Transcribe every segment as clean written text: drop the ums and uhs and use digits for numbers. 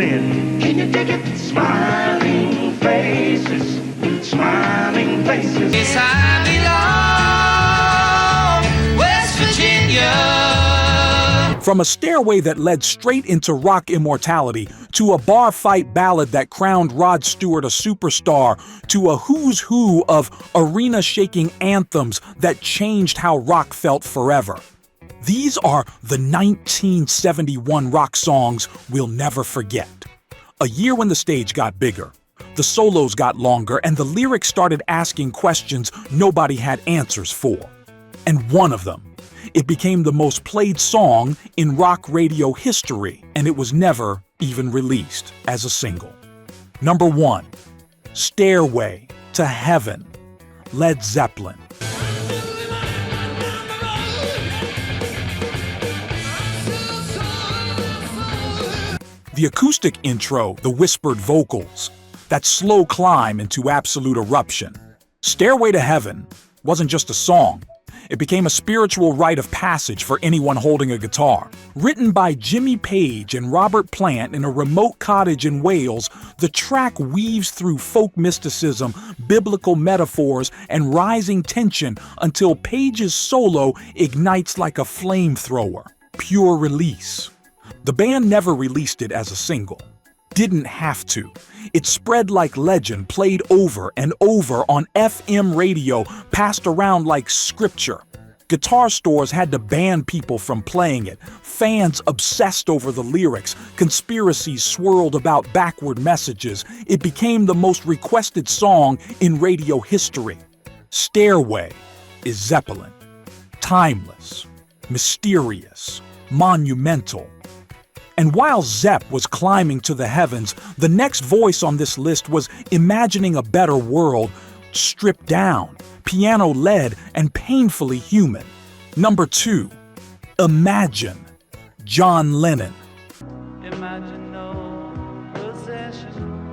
Can you dig it? Smiling faces, smiling faces. Yes, I belong, West Virginia. From a stairway that led straight into rock immortality, to a bar fight ballad that crowned Rod Stewart a superstar, to a who's who of arena-shaking anthems that changed how rock felt forever. These are the 1971 rock songs we'll never forget. A year when the stage got bigger, the solos got longer, and the lyrics started asking questions nobody had answers for. And one of them, it became the most played song in rock radio history, and it was never even released as a single. Number 1, Stairway to Heaven, Led Zeppelin. The acoustic intro, the whispered vocals, that slow climb into absolute eruption. Stairway to Heaven wasn't just a song. It became a spiritual rite of passage for anyone holding a guitar. Written by Jimmy Page and Robert Plant in a remote cottage in Wales, the track weaves through folk mysticism, biblical metaphors, and rising tension until Page's solo ignites like a flamethrower. Pure release. The band never released it as a single. Didn't have to. It spread like legend, played over and over on FM radio, passed around like scripture. Guitar stores had to ban people from playing it. Fans obsessed over the lyrics. Conspiracies swirled about backward messages. It became the most requested song in radio history. Stairway is Zeppelin. Timeless, mysterious, monumental. And while Zepp was climbing to the heavens, the next voice on this list was imagining a better world, stripped down, piano-led, and painfully human. Number 2, Imagine, John Lennon. Imagine no possession.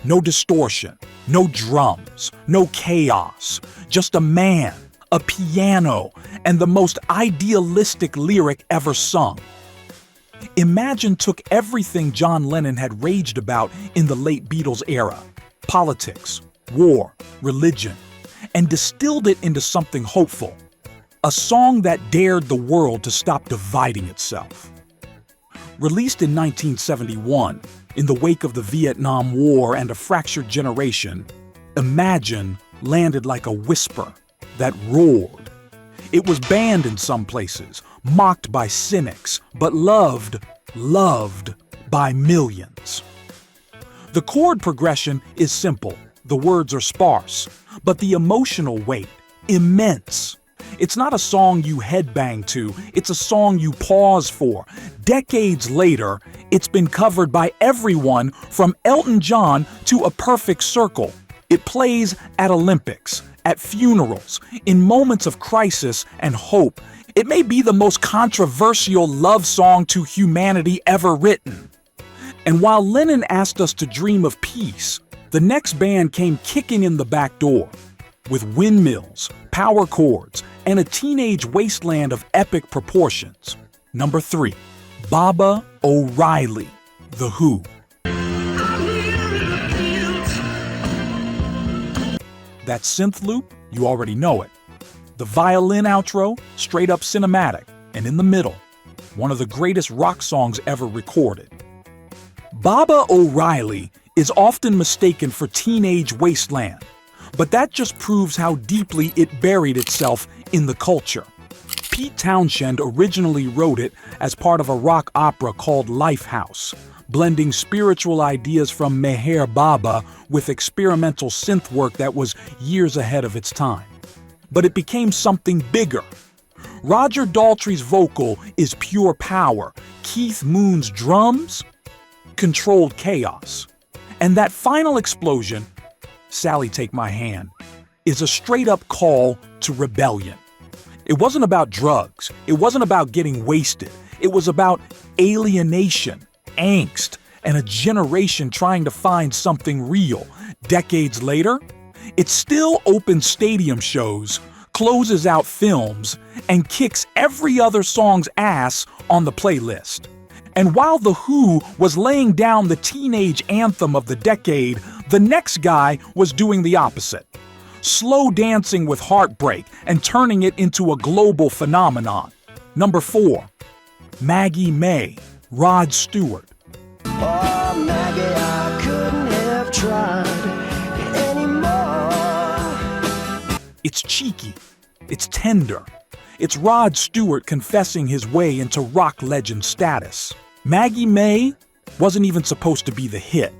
No distortion, no drums, no chaos, just a man, a piano, and the most idealistic lyric ever sung. Imagine took everything John Lennon had raged about in the late Beatles era, politics, war, religion, and distilled it into something hopeful, a song that dared the world to stop dividing itself. Released in 1971, in the wake of the Vietnam War and a fractured generation, Imagine landed like a whisper that roared. It was banned in some places, mocked by cynics, but loved by millions. The chord progression is simple, the words are sparse, but the emotional weight, immense. It's not a song you headbang to, it's a song you pause for. Decades later, it's been covered by everyone from Elton John to A Perfect Circle. It plays at Olympics, at funerals, in moments of crisis and hope. It may be the most controversial love song to humanity ever written. And while Lennon asked us to dream of peace, the next band came kicking in the back door with windmills, power chords, and a teenage wasteland of epic proportions. Number 3, Baba O'Reilly, The Who. That synth loop, you already know it. The violin outro, straight up cinematic, and in the middle, one of the greatest rock songs ever recorded. Baba O'Reilly is often mistaken for Teenage Wasteland, but that just proves how deeply it buried itself in the culture. Pete Townshend originally wrote it as part of a rock opera called Lifehouse, blending spiritual ideas from Meher Baba with experimental synth work that was years ahead of its time. But it became something bigger. Roger Daltrey's vocal is pure power. Keith Moon's drums, controlled chaos. And that final explosion, Sally Take My Hand, is a straight-up call to rebellion. It wasn't about drugs. It wasn't about getting wasted. It was about alienation, angst, and a generation trying to find something real. Decades later, it still opens stadium shows, closes out films, and kicks every other song's ass on the playlist. And while The Who was laying down the teenage anthem of the decade, the next guy was doing the opposite. Slow dancing with heartbreak and turning it into a global phenomenon. Number 4. Maggie May, Rod Stewart. Oh, Maggie, I couldn't have tried anymore. It's cheeky. It's tender. It's Rod Stewart confessing his way into rock legend status. Maggie May wasn't even supposed to be the hit.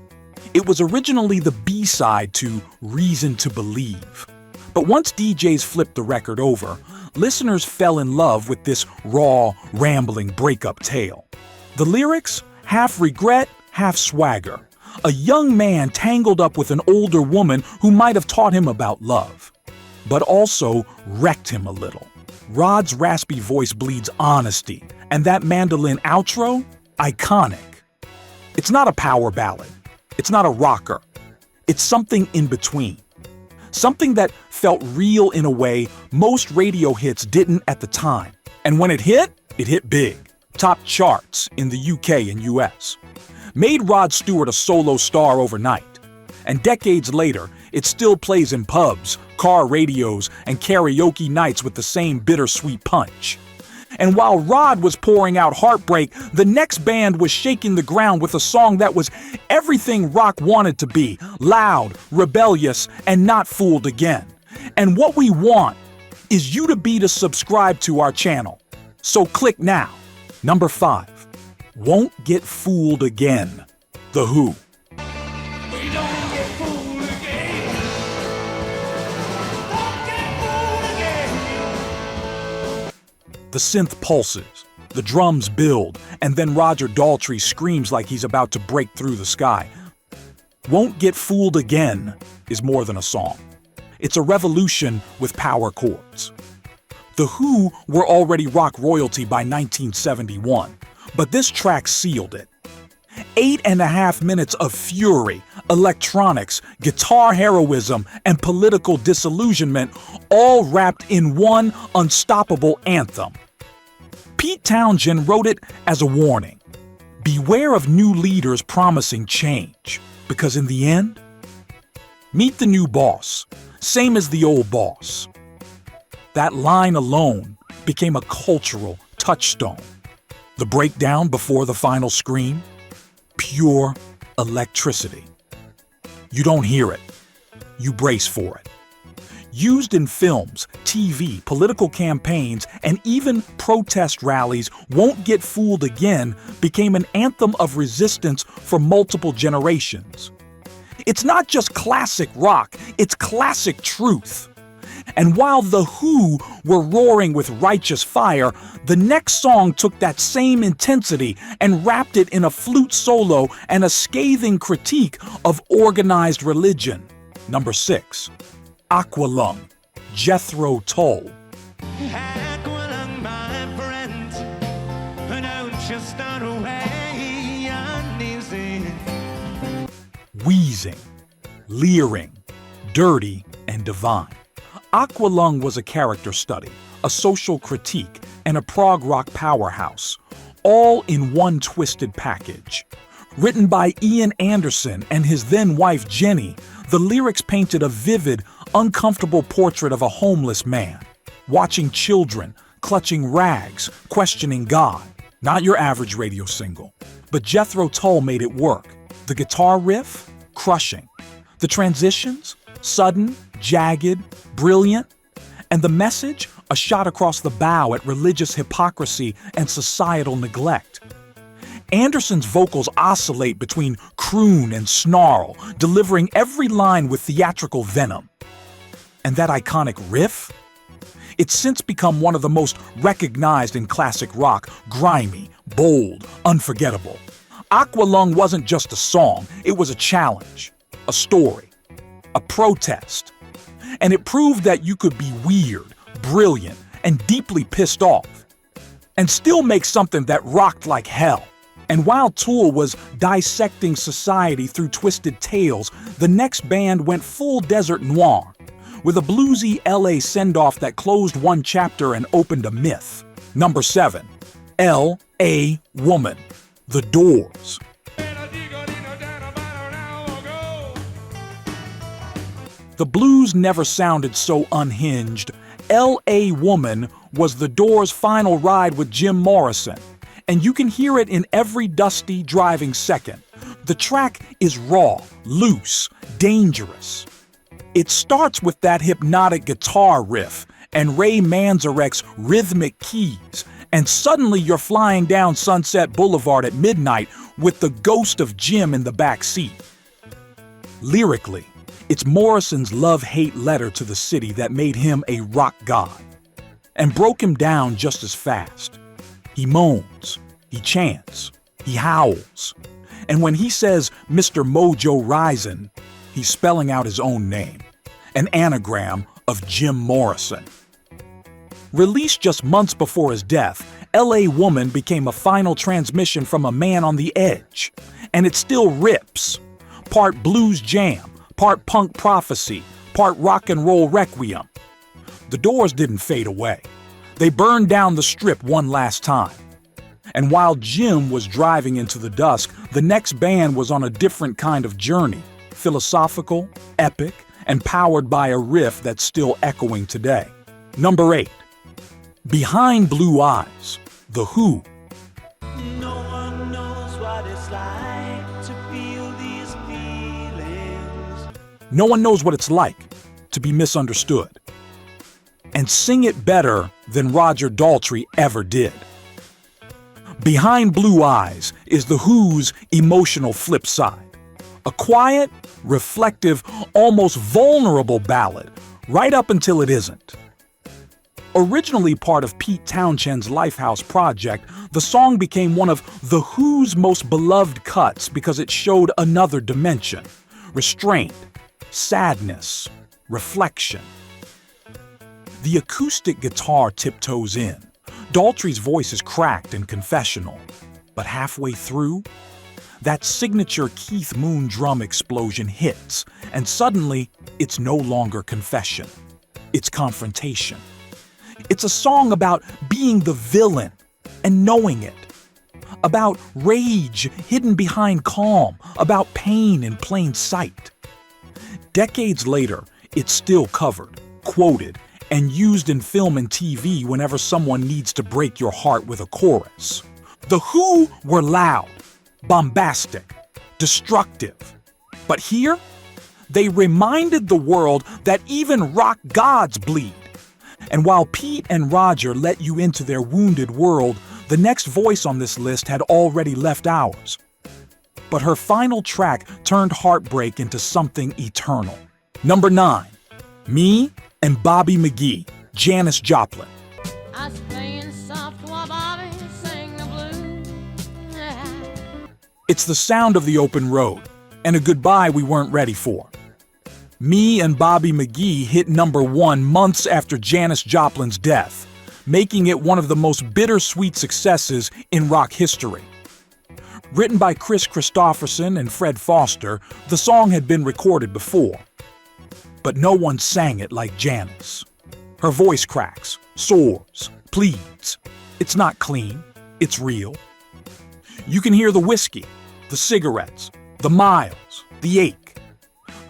It was originally the B-side to Reason to Believe. But once DJs flipped the record over, listeners fell in love with this raw, rambling breakup tale. The lyrics? Half regret, half swagger. A young man tangled up with an older woman who might have taught him about love, but also wrecked him a little. Rod's raspy voice bleeds honesty, and that mandolin outro? Iconic. It's not a power ballad. It's not a rocker. It's something in between. Something that felt real in a way most radio hits didn't at the time. And when it hit big. Top charts in the UK and US. Made Rod Stewart a solo star overnight. And decades later, it still plays in pubs, car radios, and karaoke nights with the same bittersweet punch. And while Rod was pouring out heartbreak, the next band was shaking the ground with a song that was everything rock wanted to be: loud, rebellious, and not fooled again. And what we want is you to be to subscribe to our channel. So click now. Number 5. Won't Get Fooled Again. The Who. We don't get fooled again. Don't get fooled again. The synth pulses, the drums build, and then Roger Daltrey screams like he's about to break through the sky. Won't Get Fooled Again is more than a song. It's a revolution with power chords. The Who were already rock royalty by 1971, but this track sealed it. 8.5 minutes of fury, electronics, guitar heroism, and political disillusionment, all wrapped in one unstoppable anthem. Pete Townshend wrote it as a warning. Beware of new leaders promising change, because in the end, meet the new boss, same as the old boss. That line alone became a cultural touchstone. The breakdown before the final scream? Pure electricity. You don't hear it. You brace for it. Used in films, TV, political campaigns, and even protest rallies, Won't Get Fooled Again became an anthem of resistance for multiple generations. It's not just classic rock, it's classic truth. And while The Who were roaring with righteous fire, the next song took that same intensity and wrapped it in a flute solo and a scathing critique of organized religion. Number 6. Aqualung, Jethro Tull. Aqualung, my friend, don't you start away uneasy. Wheezing, leering, dirty, and divine. Aqualung was a character study, a social critique, and a prog rock powerhouse, all in one twisted package. Written by Ian Anderson and his then-wife Jenny, the lyrics painted a vivid, uncomfortable portrait of a homeless man, watching children, clutching rags, questioning God. Not your average radio single. But Jethro Tull made it work. The guitar riff? Crushing. The transitions? Sudden, jagged, brilliant. And the message? A shot across the bow at religious hypocrisy and societal neglect. Anderson's vocals oscillate between croon and snarl, delivering every line with theatrical venom. And that iconic riff? It's since become one of the most recognized in classic rock, grimy, bold, unforgettable. Aqualung wasn't just a song, it was a challenge, a story, a protest. And it proved that you could be weird, brilliant, and deeply pissed off, and still make something that rocked like hell. And while Tool was dissecting society through twisted tales, the next band went full desert noir, with a bluesy LA send-off that closed one chapter and opened a myth. Number 7. L.A. Woman, The Doors. The blues never sounded so unhinged. L.A. Woman was The Doors' final ride with Jim Morrison, and you can hear it in every dusty driving second. The track is raw, loose, dangerous. It starts with that hypnotic guitar riff and Ray Manzarek's rhythmic keys, and suddenly you're flying down Sunset Boulevard at midnight with the ghost of Jim in the back seat. Lyrically, it's Morrison's love-hate letter to the city that made him a rock god and broke him down just as fast. He moans, he chants, he howls, and when he says Mr. Mojo Risin', he's spelling out his own name, an anagram of Jim Morrison. Released just months before his death, L.A. Woman became a final transmission from a man on the edge, and it still rips. Part blues jam, part punk prophecy, part rock and roll requiem. The Doors didn't fade away. They burned down the Strip one last time. And while Jim was driving into the dusk, the next band was on a different kind of journey, philosophical, epic, and powered by a riff that's still echoing today. Number 8. Behind Blue Eyes, The Who. No one knows what it's like to feel these feelings. No one knows what it's like to be misunderstood. And sing it better than Roger Daltrey ever did. Behind Blue Eyes is The Who's emotional flip side. A quiet, reflective, almost vulnerable ballad, right up until it isn't. Originally part of Pete Townshend's Lifehouse project, the song became one of The Who's most beloved cuts because it showed another dimension: restraint, sadness, reflection. The acoustic guitar tiptoes in. Daltrey's voice is cracked and confessional, but halfway through, that signature Keith Moon drum explosion hits, and suddenly it's no longer confession. It's confrontation. It's a song about being the villain and knowing it, about rage hidden behind calm, about pain in plain sight. Decades later, it's still covered, quoted, and used in film and TV whenever someone needs to break your heart with a chorus. The Who were loud, bombastic, destructive. But here, they reminded the world that even rock gods bleed. And while Pete and Roger let you into their wounded world, the next voice on this list had already left ours. But her final track turned heartbreak into something eternal. Number 9, Me and Bobby McGee, Janis Joplin. I was playing soft while Bobby sang the blues. It's the sound of the open road, and a goodbye we weren't ready for. Me and Bobby McGee hit number 1 months after Janis Joplin's death, making it one of the most bittersweet successes in rock history. Written by Chris Christopherson and Fred Foster, the song had been recorded before. But no one sang it like Janis. Her voice cracks, soars, pleads. It's not clean, it's real. You can hear the whiskey, the cigarettes, the miles, the ache.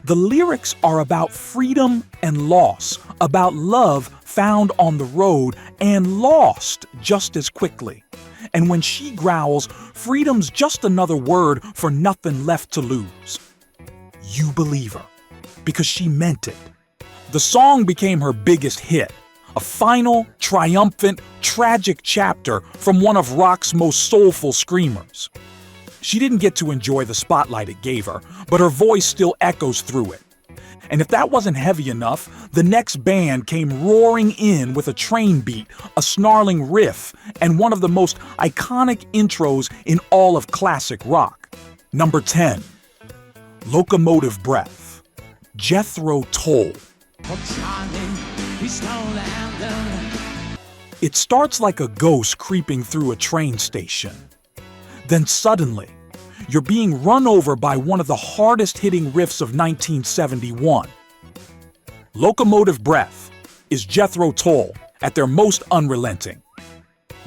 The lyrics are about freedom and loss, about love found on the road and lost just as quickly. And when she growls, freedom's just another word for nothing left to lose. You believe her, because she meant it. The song became her biggest hit, a final, triumphant, tragic chapter from one of rock's most soulful screamers. She didn't get to enjoy the spotlight it gave her, but her voice still echoes through it. And if that wasn't heavy enough, the next band came roaring in with a train beat, a snarling riff, and one of the most iconic intros in all of classic rock. Number 10, Locomotive Breath, Jethro Tull. It starts like a ghost creeping through a train station. Then suddenly, you're being run over by one of the hardest-hitting riffs of 1971. Locomotive Breath is Jethro Tull at their most unrelenting.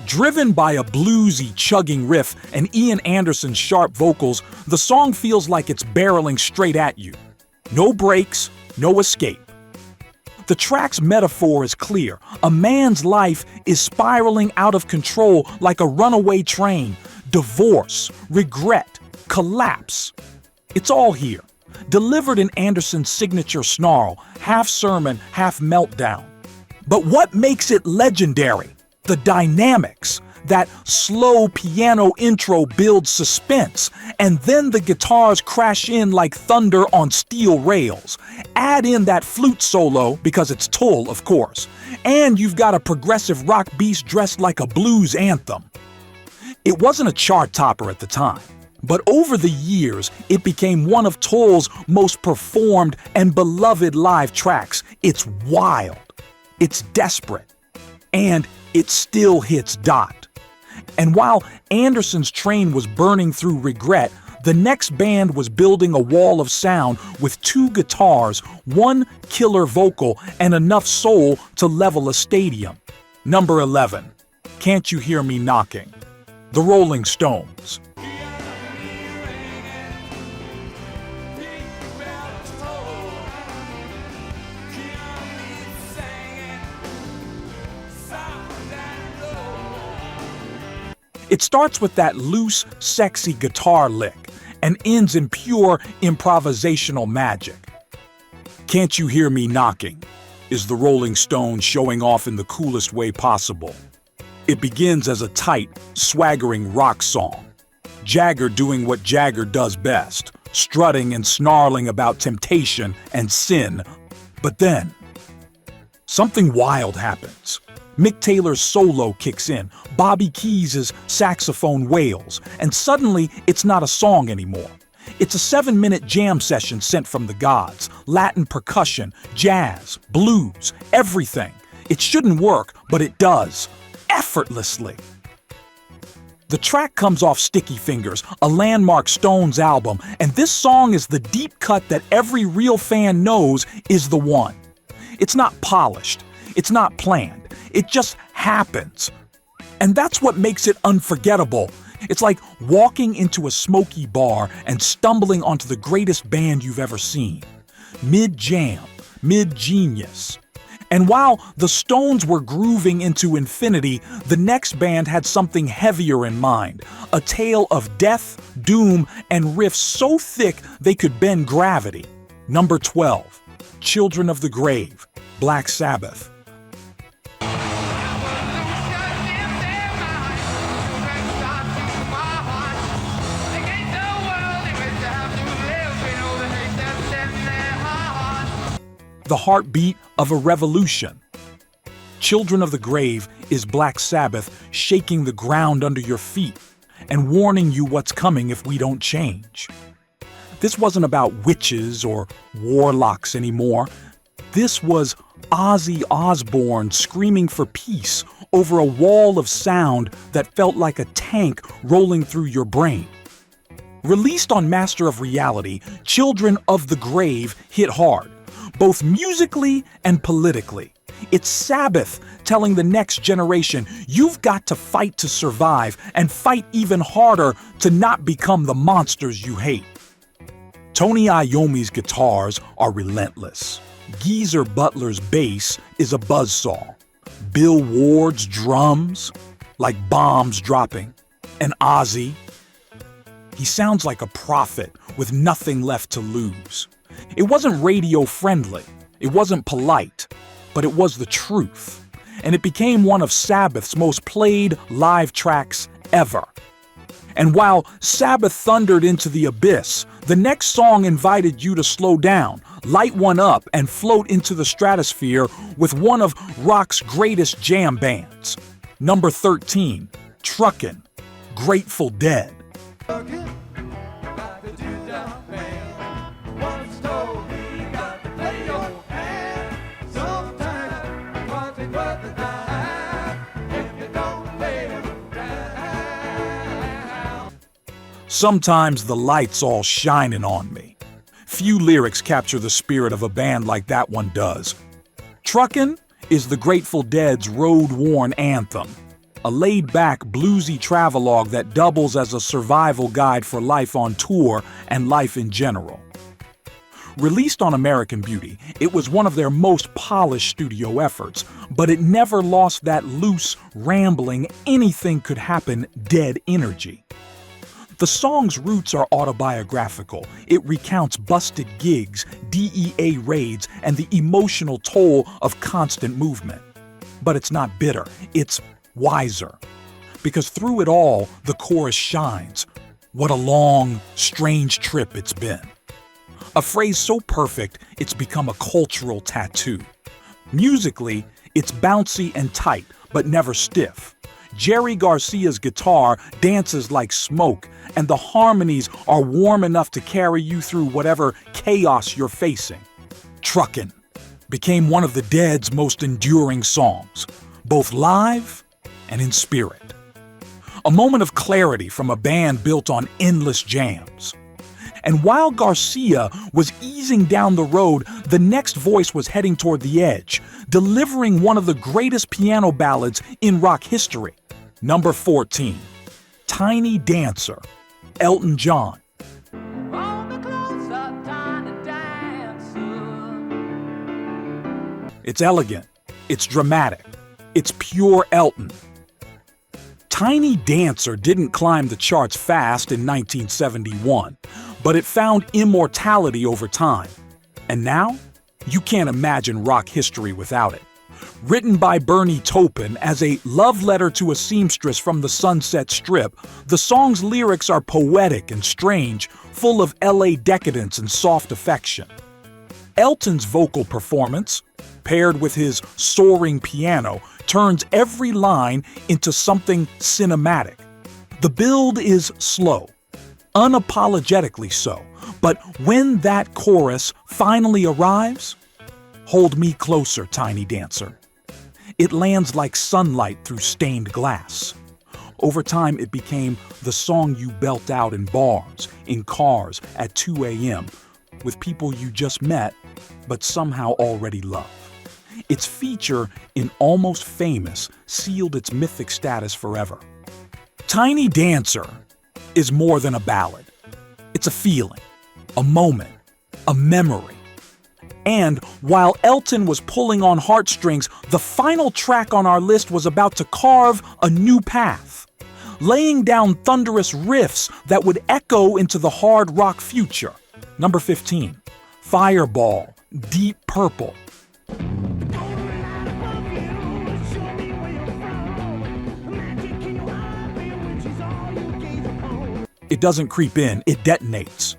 Driven by a bluesy, chugging riff and Ian Anderson's sharp vocals, the song feels like it's barreling straight at you. No breaks, no escape. The track's metaphor is clear. A man's life is spiraling out of control like a runaway train. Divorce, regret, collapse. It's all here, delivered in Anderson's signature snarl, half sermon, half meltdown. But what makes it legendary? The dynamics. That slow piano intro builds suspense, and then the guitars crash in like thunder on steel rails. Add in that flute solo, because it's Tull, of course, and you've got a progressive rock beast dressed like a blues anthem. It wasn't a chart topper at the time, but over the years, it became one of Tull's most performed and beloved live tracks. It's wild, it's desperate, and it still hits dot. And while Anderson's train was burning through regret, the next band was building a wall of sound with 2 guitars, 1 killer vocal, and enough soul to level a stadium. Number 11, Can't You Hear Me Knocking? The Rolling Stones. It starts with that loose, sexy guitar lick and ends in pure improvisational magic. Can't You Hear Me Knocking is the Rolling Stones showing off in the coolest way possible. It begins as a tight, swaggering rock song. Jagger doing what Jagger does best, strutting and snarling about temptation and sin. But then, something wild happens. Mick Taylor's solo kicks in, Bobby Keys' saxophone wails, and suddenly it's not a song anymore. It's a 7-minute jam session sent from the gods, Latin percussion, jazz, blues, everything. It shouldn't work, but it does, effortlessly. The track comes off Sticky Fingers, a landmark Stones album, and this song is the deep cut that every real fan knows is the one. It's not polished, it's not planned. It just happens. And that's what makes it unforgettable. It's like walking into a smoky bar and stumbling onto the greatest band you've ever seen. Mid-jam, mid-genius. And while the Stones were grooving into infinity, the next band had something heavier in mind. A tale of death, doom, and riffs so thick they could bend gravity. Number 12, Children of the Grave, Black Sabbath. The heartbeat of a revolution. Children of the Grave is Black Sabbath shaking the ground under your feet and warning you what's coming if we don't change. This wasn't about witches or warlocks anymore. This was Ozzy Osbourne screaming for peace over a wall of sound that felt like a tank rolling through your brain. Released on Master of Reality, Children of the Grave hit hard, both musically and politically. It's Sabbath telling the next generation, you've got to fight to survive and fight even harder to not become the monsters you hate. Tony Iommi's guitars are relentless. Geezer Butler's bass is a buzzsaw. Bill Ward's drums, like bombs dropping. And Ozzy, he sounds like a prophet with nothing left to lose. It wasn't radio friendly, it wasn't polite, but it was the truth. And it became one of Sabbath's most played live tracks ever. And while Sabbath thundered into the abyss, the next song invited you to slow down, light one up, and float into the stratosphere with one of rock's greatest jam bands. Number 13, Truckin', Grateful Dead. Sometimes the light's all shining on me. Few lyrics capture the spirit of a band like that one does. Truckin' is the Grateful Dead's road-worn anthem. a laid-back, bluesy travelogue that doubles as a survival guide for life on tour and life in general. Released on American Beauty, it was one of their most polished studio efforts, but it never lost that loose, rambling, anything could happen dead energy. The song's roots are autobiographical. It recounts busted gigs, DEA raids, and the emotional toll of constant movement. But it's not bitter, it's wiser. Because through it all, the chorus shines. What a long, strange trip it's been. A phrase so perfect, it's become a cultural tattoo. Musically, it's bouncy and tight, but never stiff. Jerry Garcia's guitar dances like smoke, and the harmonies are warm enough to carry you through whatever chaos you're facing. Truckin' became one of the Dead's most enduring songs, both live and in spirit. A moment of clarity from a band built on endless jams. And while Garcia was easing down the road, the next voice was heading toward the edge, delivering one of the greatest piano ballads in rock history. Number 14, Tiny Dancer, Elton John. It's elegant, it's dramatic, it's pure Elton. Tiny Dancer didn't climb the charts fast in 1971, but it found immortality over time. And now, you can't imagine rock history without it. Written by Bernie Taupin as a love letter to a seamstress from the Sunset Strip, the song's lyrics are poetic and strange, full of LA decadence and soft affection. Elton's vocal performance, paired with his soaring piano, turns every line into something cinematic. The build is slow, unapologetically so, but when that chorus finally arrives, hold me closer, Tiny Dancer. It lands like sunlight through stained glass. Over time, it became the song you belt out in bars, in cars, at 2 a.m., with people you just met, but somehow already love. Its feature in Almost Famous sealed its mythic status forever. Tiny Dancer is more than a ballad. It's a feeling, a moment, a memory. And while Elton was pulling on heartstrings, the final track on our list was about to carve a new path, laying down thunderous riffs that would echo into the hard rock future. Number 15, Fireball, Deep Purple. It doesn't creep in, it detonates.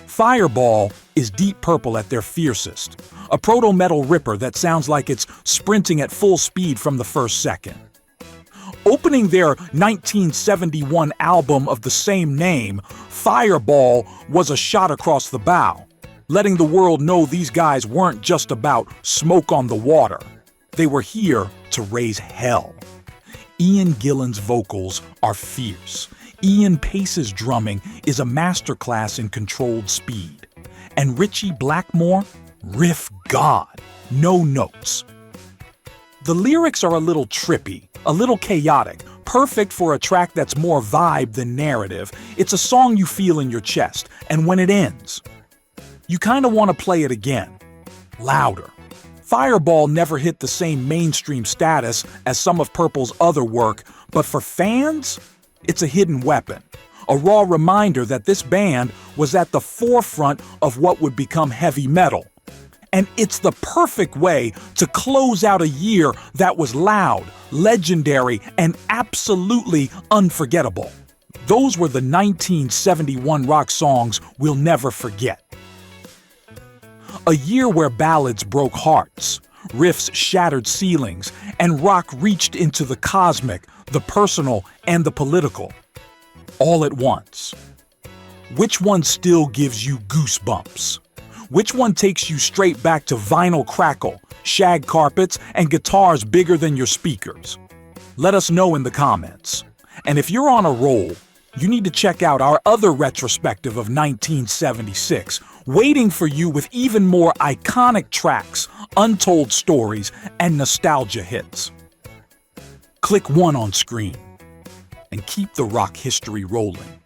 Fireball is Deep Purple at their fiercest, a proto-metal ripper that sounds like it's sprinting at full speed from the first second. Opening their 1971 album of the same name, Fireball was a shot across the bow, letting the world know these guys weren't just about smoke on the water. They were here to raise hell. Ian Gillan's vocals are fierce. Ian Pace's drumming is a masterclass in controlled speed. And Ritchie Blackmore, riff god, no notes. The lyrics are a little trippy, a little chaotic, perfect for a track that's more vibe than narrative. It's a song you feel in your chest, and when it ends, you kind of want to play it again, louder. Fireball never hit the same mainstream status as some of Purple's other work, but for fans, it's a hidden weapon, a raw reminder that this band was at the forefront of what would become heavy metal. And it's the perfect way to close out a year that was loud, legendary, and absolutely unforgettable. Those were the 1971 rock songs we'll never forget. A year where ballads broke hearts, riffs shattered ceilings, and rock reached into the cosmic, the personal, and the political, all at once. Which one still gives you goosebumps? Which one takes you straight back to vinyl crackle, shag carpets, and guitars bigger than your speakers? Let us know in the comments. And if you're on a roll, you need to check out our other retrospective of 1976, waiting for you with even more iconic tracks, untold stories, and nostalgia hits. Click 1 on screen and keep the rock history rolling.